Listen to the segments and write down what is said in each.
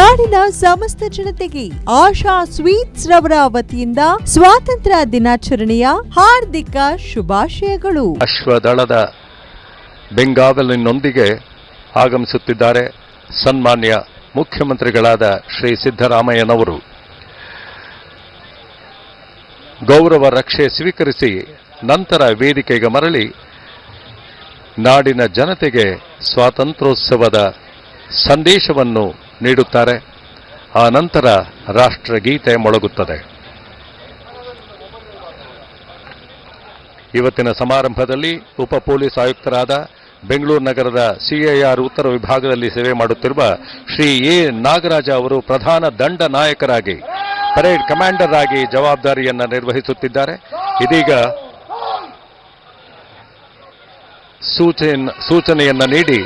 ನಾಡಿನ ಸಮಸ್ತ ಜನತೆಗೆ ಆಶಾ ಸ್ವೀಟ್ಸ್ ರವರ ವತಿಯಿಂದ ಸ್ವಾತಂತ್ರ್ಯ ದಿನಾಚರಣೆಯ ಹಾರ್ದಿಕ ಶುಭಾಶಯಗಳು. ಅಶ್ವದಳದ ಬೆಂಗಾವಲಿನೊಂದಿಗೆ ಆಗಮಿಸುತ್ತಿದ್ದಾರೆ ಸನ್ಮಾನ್ಯ ಮುಖ್ಯಮಂತ್ರಿಗಳಾದ ಶ್ರೀ ಸಿದ್ದರಾಮಯ್ಯನವರು. ಗೌರವ ರಕ್ಷೆ ಸ್ವೀಕರಿಸಿ ನಂತರ ವೇದಿಕೆಗೆ ಮರಳಿ ನಾಡಿನ ಜನತೆಗೆ ಸ್ವಾತಂತ್ರ್ಯೋತ್ಸವದ ಸಂದೇಶವನ್ನು ನೀಡುತ್ತಾರೆ. ಆ ನಂತರ ರಾಷ್ಟ್ರಗೀತೆ ಮೊಳಗುತ್ತದೆ. ಇವತ್ತಿನ ಸಮಾರಂಭದಲ್ಲಿ ಉಪ ಪೊಲೀಸ್ ಆಯುಕ್ತರಾದ ಬೆಂಗಳೂರು ನಗರದ ಸಿಐಆರ್ ಉತ್ತರ ವಿಭಾಗದಲ್ಲಿ ಸೇವೆ ಮಾಡುತ್ತಿರುವ ಶ್ರೀ ಎ ನಾಗರಾಜ ಅವರು ಪ್ರಧಾನ ದಂಡ ನಾಯಕರಾಗಿ ಪರೇಡ್ ಕಮಾಂಡರ್ ಆಗಿ ಜವಾಬ್ದಾರಿಯನ್ನು ನಿರ್ವಹಿಸುತ್ತಿದ್ದಾರೆ. ಇದೀಗ ಸೂಚನೆಯನ್ನ ನೀಡಿ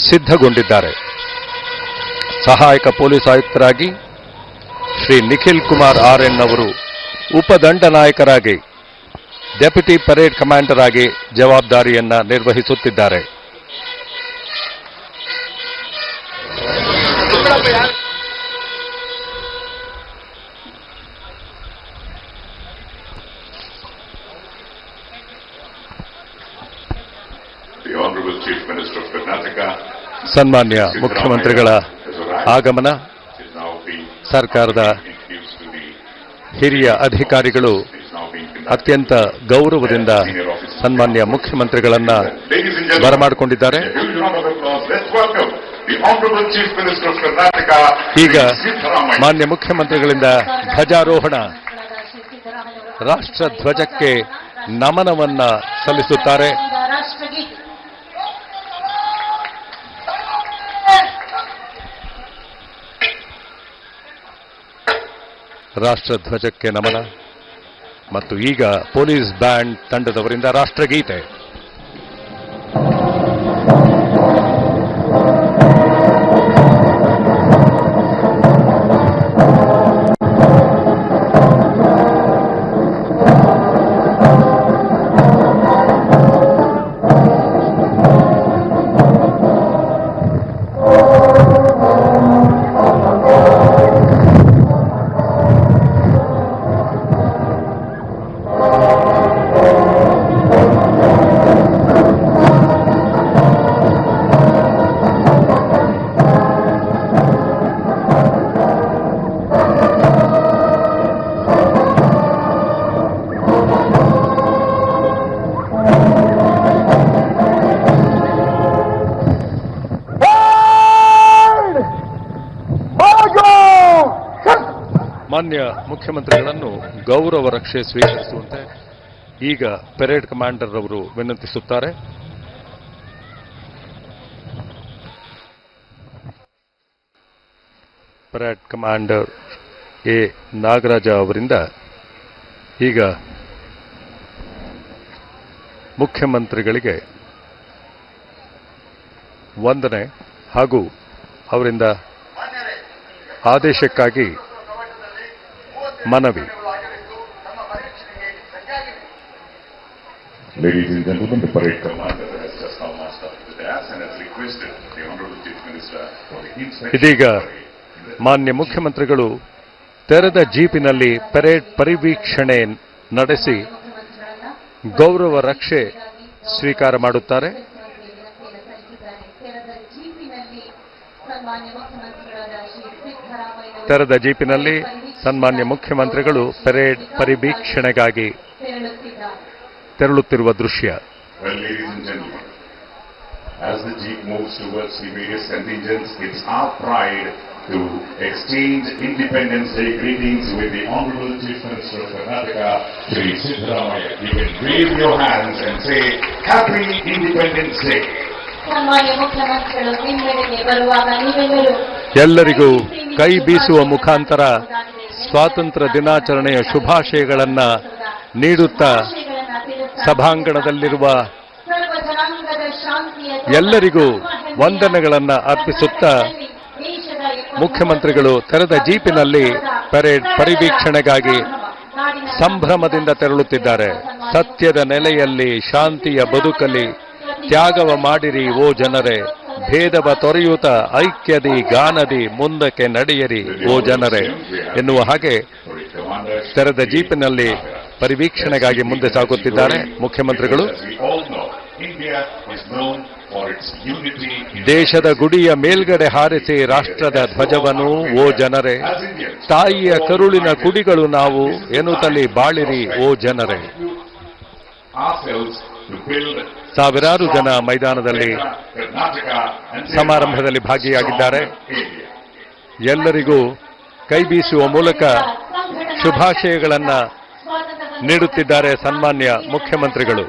ಸಿದ್ಧಗೊಂಡಿದ್ದಾರೆ. ಸಹಾಯಕ ಪೊಲೀಸ್ ಆಯುಕ್ತರಾಗಿ ಶ್ರೀ ನಿಖಿಲ್ ಕುಮಾರ್ RN ಅವರು ಉಪದಂಡ ನಾಯಕರಾಗಿ ಡೆಪ್ಯೂಟಿ ಪರೇಡ್ ಕಮಾಂಡರ್ ಆಗಿ ಜವಾಬ್ದಾರಿಯನ್ನ ನಿರ್ವಹಿಸುತ್ತಿದ್ದಾರೆ. ಸನ್ಮಾನ್ಯ ಮುಖ್ಯಮಂತ್ರಿಗಳ ಆಗಮನ, ಸರ್ಕಾರದ ಹಿರಿಯ ಅಧಿಕಾರಿಗಳು ಅತ್ಯಂತ ಗೌರವದಿಂದ ಸನ್ಮಾನ್ಯ ಮುಖ್ಯಮಂತ್ರಿಗಳನ್ನ ಬರಮಾಡಿಕೊಂಡಿದ್ದಾರೆ. ಈಗ ಮಾನ್ಯ ಮುಖ್ಯಮಂತ್ರಿಗಳಿಂದ ಧ್ವಜಾರೋಹಣ, ರಾಷ್ಟ್ರ ಧ್ವಜಕ್ಕೆ ನಮನವನ್ನ ಸಲ್ಲಿಸುತ್ತಾರೆ. ರಾಷ್ಟ್ರಧ್ವಜಕ್ಕೆ ನಮನ ಮತ್ತು ಈಗ ಪೊಲೀಸ್ ಬ್ಯಾಂಡ್ ತಂಡದವರಿಂದ ರಾಷ್ಟ್ರಗೀತೆ. ಮಾನ್ಯ ಮುಖ್ಯಮಂತ್ರಿಗಳನ್ನು ಗೌರವ ರಕ್ಷೆ ಸ್ವೀಕರಿಸುವಂತೆ ಈಗ ಪರೇಡ್ ಕಮಾಂಡರ್ ಅವರು ವಿನಂತಿಸುತ್ತಾರೆ. ಪರೇಡ್ ಕಮಾಂಡರ್ ಎ ನಾಗರಾಜ ಅವರಿಂದ ಈಗ ಮುಖ್ಯಮಂತ್ರಿಗಳಿಗೆ ವಂದನೆ ಹಾಗೂ ಅವರಿಂದ ಆದೇಶಕ್ಕಾಗಿ ಮನವಿ. Ladies and gentlemen, the parade commander has just now marched up to the dais and has requested the Honorable Chief Minister for the inspection. ಇದೀಗ ಮಾನ್ಯ ಮುಖ್ಯಮಂತ್ರಿಗಳು ತೆರೆದ ಜೀಪಿನಲ್ಲಿ ಪರೇಡ್ ಪರಿವೀಕ್ಷಣೆ ನಡೆಸಿ ಗೌರವ ರಕ್ಷೆ ಸ್ವೀಕಾರ ಮಾಡುತ್ತಾರೆ. ತೆರೆದ ಜೀಪಿನಲ್ಲಿ ಸನ್ಮಾನ್ಯ ಮುಖ್ಯಮಂತ್ರಿಗಳು ಪರೇಡ್ ಪರಿವೀಕ್ಷಣೆಗಾಗಿ ತೆರಳುತ್ತಿರುವ ದೃಶ್ಯ. Well, ladies and gentlemen, as the jeep moves towards the various contingents, it's our pride to exchange Independence Day greetings with the Honorable Chief Minister of Karnataka, Shri Siddaramaiah. You can wave your hands and say, Happy Independence Day. ಎಲ್ಲರಿಗೂ ಕೈ ಬೀಸುವ ಮುಖಾಂತರ ಸ್ವಾತಂತ್ರ್ಯ ದಿನಾಚರಣೆಯ ಶುಭಾಶಯಗಳನ್ನ ನೀಡುತ್ತಾ ಸಭಾಂಗಣದಲ್ಲಿರುವ ಎಲ್ಲರಿಗೂ ವಂದನೆಗಳನ್ನ ಅರ್ಪಿಸುತ್ತಾ ಮುಖ್ಯಮಂತ್ರಿಗಳು ತೆರೆದ ಜೀಪಿನಲ್ಲಿ ಪರೇಡ್ ಪರಿವೀಕ್ಷಣೆಗಾಗಿ ಸಂಭ್ರಮದಿಂದ ತೆರಳುತ್ತಿದ್ದಾರೆ. ಸತ್ಯದ ನೆಲೆಯಲ್ಲಿ ಶಾಂತಿಯ ಬದುಕಲಿ, ತ್ಯಾಗವ ಮಾಡಿರಿ ಓ ಜನರೇ, ಭೇದವ ತೊರೆಯುತ್ತ ಐಕ್ಯದಿ ಗಾನದಿ ಮುಂದಕ್ಕೆ ನಡೆಯರಿ ಓ ಜನರೇ ಎನ್ನುವ ಹಾಗೆ ತೆರೆದ ಜೀಪಿನಲ್ಲಿ ಪರಿವೀಕ್ಷಣೆಗಾಗಿ ಮುಂದೆ ಸಾಗುತ್ತಿದ್ದಾರೆ ಮುಖ್ಯಮಂತ್ರಿಗಳು. ದೇಶದ ಗುಡಿಯ ಮೇಲ್ಗಡೆ ಹಾರಿಸಿ ರಾಷ್ಟ್ರದ ಧ್ವಜವನ್ನು ಓ ಜನರೇ, ತಾಯಿಯ ಕರುಳಿನ ಕುಡಿಗಳು ನಾವು ಎನ್ನುತ್ತಲಿ ಬಾಳಿರಿ ಓ ಜನರೇ. ಸಾವಿರಾರು ಜನ ಮೈದಾನದಲ್ಲಿ ಸಮಾರಂಭದಲ್ಲಿ ಭಾಗಿಯಾಗಿದ್ದಾರೆ. ಎಲ್ಲರಿಗೂ ಕೈ ಬೀಸುವ ಮೂಲಕ ಶುಭಾಶಯಗಳನ್ನು ನೀಡುತ್ತಿದ್ದಾರೆ ಸನ್ಮಾನ್ಯ ಮುಖ್ಯಮಂತ್ರಿಗಳು.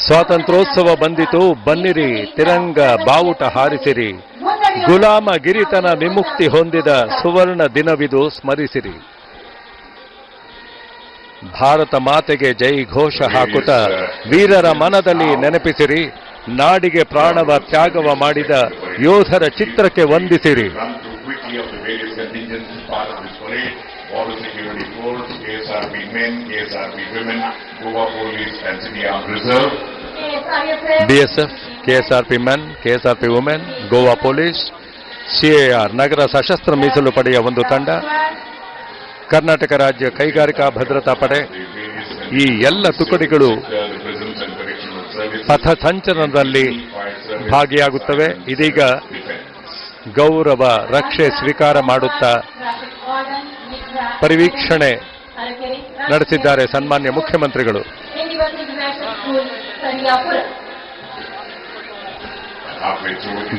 ಸ್ವಾತಂತ್ರ್ಯೋತ್ಸವ ಬಂದಿತು ಬನ್ನಿರಿ, ತಿರಂಗ ಬಾವುಟ ಹಾರಿಸಿರಿ, ಗುಲಾಮ ಗಿರಿತನ ವಿಮುಕ್ತಿ ಹೊಂದಿದ ಸುವರ್ಣ ದಿನವಿದು ಸ್ಮರಿಸಿರಿ. ಭಾರತ ಮಾತೆಗೆ ಜೈ ಘೋಷ ಹಾಕುತ್ತಾ ವೀರರ ಮನದಲ್ಲಿ ನೆನಪಿಸಿರಿ, ನಾಡಿಗೆ ಪ್ರಾಣವ ತ್ಯಾಗವ ಮಾಡಿದ ಯೋಧರ ಚಿತ್ರಕ್ಕೆ ವಂದಿಸಿರಿ. Border Security Force, KSRP Men, KSRP Women, Goa Police and City Armed Reserve. BSF, KSRP Men, KSRP Women, Goa Police, CAR, ನಗರ ಸಶಸ್ತ್ರ ಮೀಸಲು ಪಡೆಯ ಒಂದು ತಂಡ, ಕರ್ನಾಟಕ ರಾಜ್ಯ ಕೈಗಾರಿಕಾ ಭದ್ರತಾ ಪಡೆ, ಈ ಎಲ್ಲ ತುಕಡಿಗಳು ಪಥಸಂಚಲನದಲ್ಲಿ ಭಾಗಿಯಾಗುತ್ತವೆ. ಇದೀಗ ಗೌರವ ರಕ್ಷೆ ಸ್ವೀಕಾರ ಮಾಡುತ್ತಾ ಪರಿವೀಕ್ಷಣೆ ನಡೆಸಿದ್ದಾರೆ ಸನ್ಮಾನ್ಯ ಮುಖ್ಯಮಂತ್ರಿಗಳು.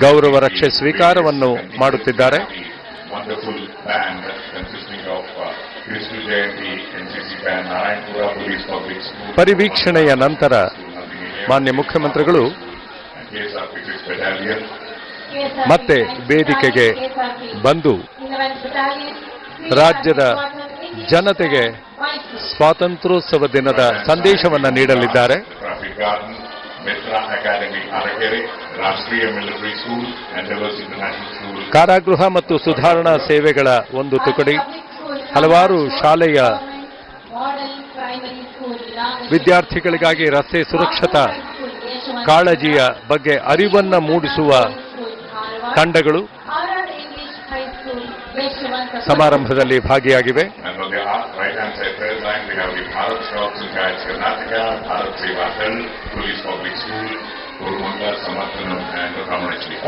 ಗೌರವ ರಕ್ಷೆ ಸ್ವೀಕಾರವನ್ನು ಮಾಡುತ್ತಿದ್ದಾರೆ. ಪರಿವೀಕ್ಷಣೆಯ ನಂತರ ಮಾನ್ಯ ಮುಖ್ಯಮಂತ್ರಿಗಳು ಮತ್ತೆ ವೇದಿಕೆಗೆ ಬಂದು ರಾಜ್ಯದ ಜನತೆಗೆ ಸ್ವಾತಂತ್ರ್ಯೋತ್ಸವ ದಿನದ ಸಂದೇಶವನ್ನು ನೀಡಲಿದ್ದಾರೆ. ಕಾರಾಗೃಹ ಮತ್ತು ಸುಧಾರಣಾ ಸೇವೆಗಳ ಒಂದು ತುಕಡಿ ಹಲವಾರು ಶಾಲೆಯ ವಿದ್ಯಾರ್ಥಿಗಳಿಗಾಗಿ ರಸ್ತೆ ಸುರಕ್ಷತಾ ಕಾಳಜಿಯ ಬಗ್ಗೆ ಅರಿವನ್ನು ಮೂಡಿಸುವ ತಂಡಗಳು ಸಮಾರಂಭದಲ್ಲಿ ಭಾಗಿಯಾಗಿವೆ.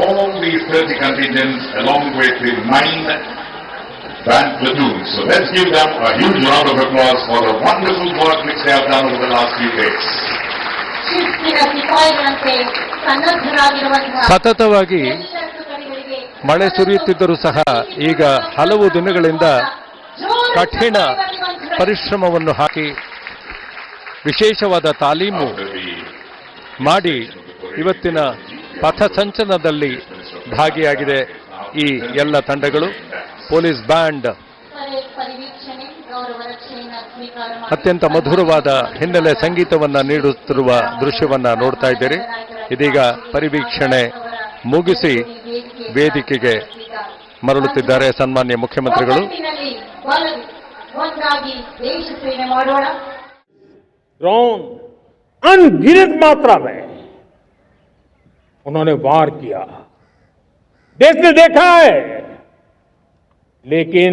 All these 30 contingents along with the 9 band platoons. So let's give them a huge round of applause for the wonderful work which they have done over the last few days. ಸತತವಾಗಿ ಮಳೆ ಸುರಿಯುತ್ತಿದ್ದರೂ ಸಹ ಈಗ ಹಲವು ದಿನಗಳಿಂದ ಕಠಿಣ ಪರಿಶ್ರಮವನ್ನು ಹಾಕಿ ವಿಶೇಷವಾದ ತಾಲೀಮು ಮಾಡಿ ಇವತ್ತಿನ ಪಥಸಂಚಲನದಲ್ಲಿ ಭಾಗಿಯಾಗಿದೆ ಈ ಎಲ್ಲ ತಂಡಗಳು. ಪೊಲೀಸ್ ಬ್ಯಾಂಡ್ ಅತ್ಯಂತ ಮಧುರವಾದ ಹಿನ್ನೆಲೆ ಸಂಗೀತವನ್ನು ನೀಡುತ್ತಿರುವ ದೃಶ್ಯವನ್ನ ನೋಡ್ತಾ ಇದ್ದೀರಿ. ಇದೀಗ ಪರಿವೀಕ್ಷಣೆ ಮುಗಿಸಿ ವೇದಿಕೆಗೆ ಮರಳುತ್ತಿದ್ದಾರೆ ಸನ್ಮಾನ್ಯ ಮುಖ್ಯಮಂತ್ರಿಗಳು. ड्रोन अनगिनत मात्रा में उन्होंने वार किया, देश ने देखा है, लेकिन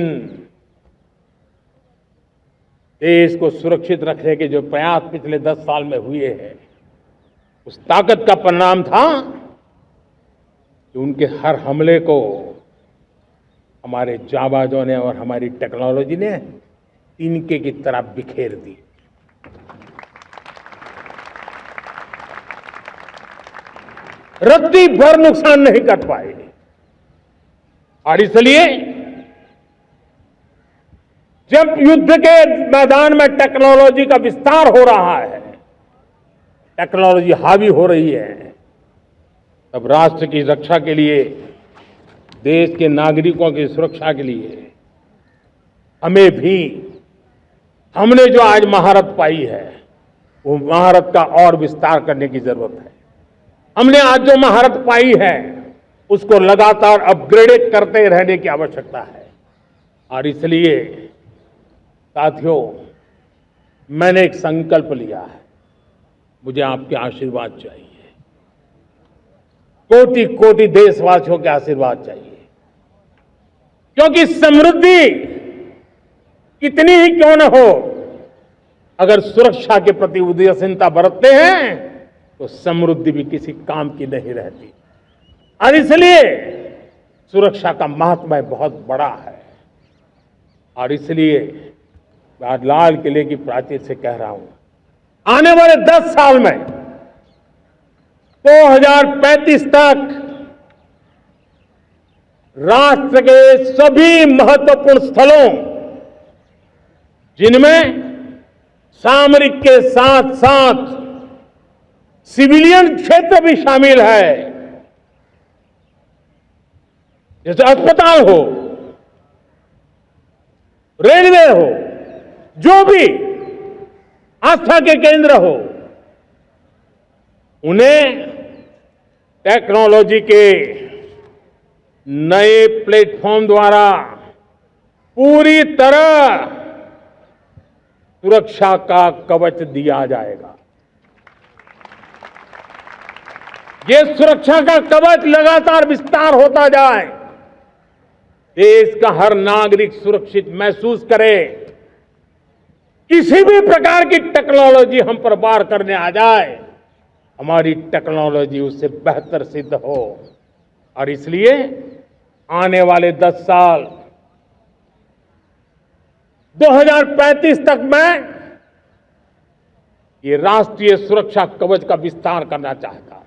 देश को सुरक्षित रखने के जो प्रयास पिछले 10 साल में हुए हैं, उस ताकत का परिणाम था कि उनके हर हमले को हमारे जाबाजों ने और हमारी टेक्नोलॉजी ने तिनके की तरह बिखेर दी. रत्ती भर नुकसान नहीं कर पाए और इसलिए जब युद्ध के मैदान में टेक्नोलॉजी का विस्तार हो रहा है, टेक्नोलॉजी हावी हो रही है, तब राष्ट्र की रक्षा के लिए, देश के नागरिकों की सुरक्षा के लिए हमें भी, हमने जो आज महारत पाई है वो महारत का और विस्तार करने की जरूरत है. हमने आज जो महारत पाई है उसको लगातार अपग्रेड करते रहने की आवश्यकता है. और इसलिए साथियों, मैंने एक संकल्प लिया है. मुझे आपके आशीर्वाद चाहिए, कोटि कोटि देशवासियों के आशीर्वाद चाहिए, क्योंकि समृद्धि कितनी ही क्यों न हो, अगर सुरक्षा के प्रति उदासीनता बरतते हैं तो समृद्धि भी किसी काम की नहीं रहती। और इसलिए सुरक्षा का महत्व बहुत बड़ा है। और इसलिए मैं आज लाल किले की प्राचीर से कह रहा हूं, आने वाले 10 साल में 2035 तक राष्ट्र के सभी महत्वपूर्ण स्थलों, जिनमें सामरिक के साथ साथ सिविलियन क्षेत्र भी शामिल है, जैसे अस्पताल हो, रेलवे हो, जो भी आस्था के केंद्र हो, उन्हें टेक्नोलॉजी के नए प्लेटफॉर्म द्वारा पूरी तरह सुरक्षा का कवच दिया जाएगा। ये सुरक्षा का कवच लगातार विस्तार होता जाए, देश का हर नागरिक सुरक्षित महसूस करे, किसी भी प्रकार की टेक्नोलॉजी हम पर वार करने आ जाए, हमारी टेक्नोलॉजी उससे बेहतर सिद्ध हो। और इसलिए आने वाले 10 साल 2035 तक मैं ये राष्ट्रीय सुरक्षा कवच का विस्तार करना चाहता हूं।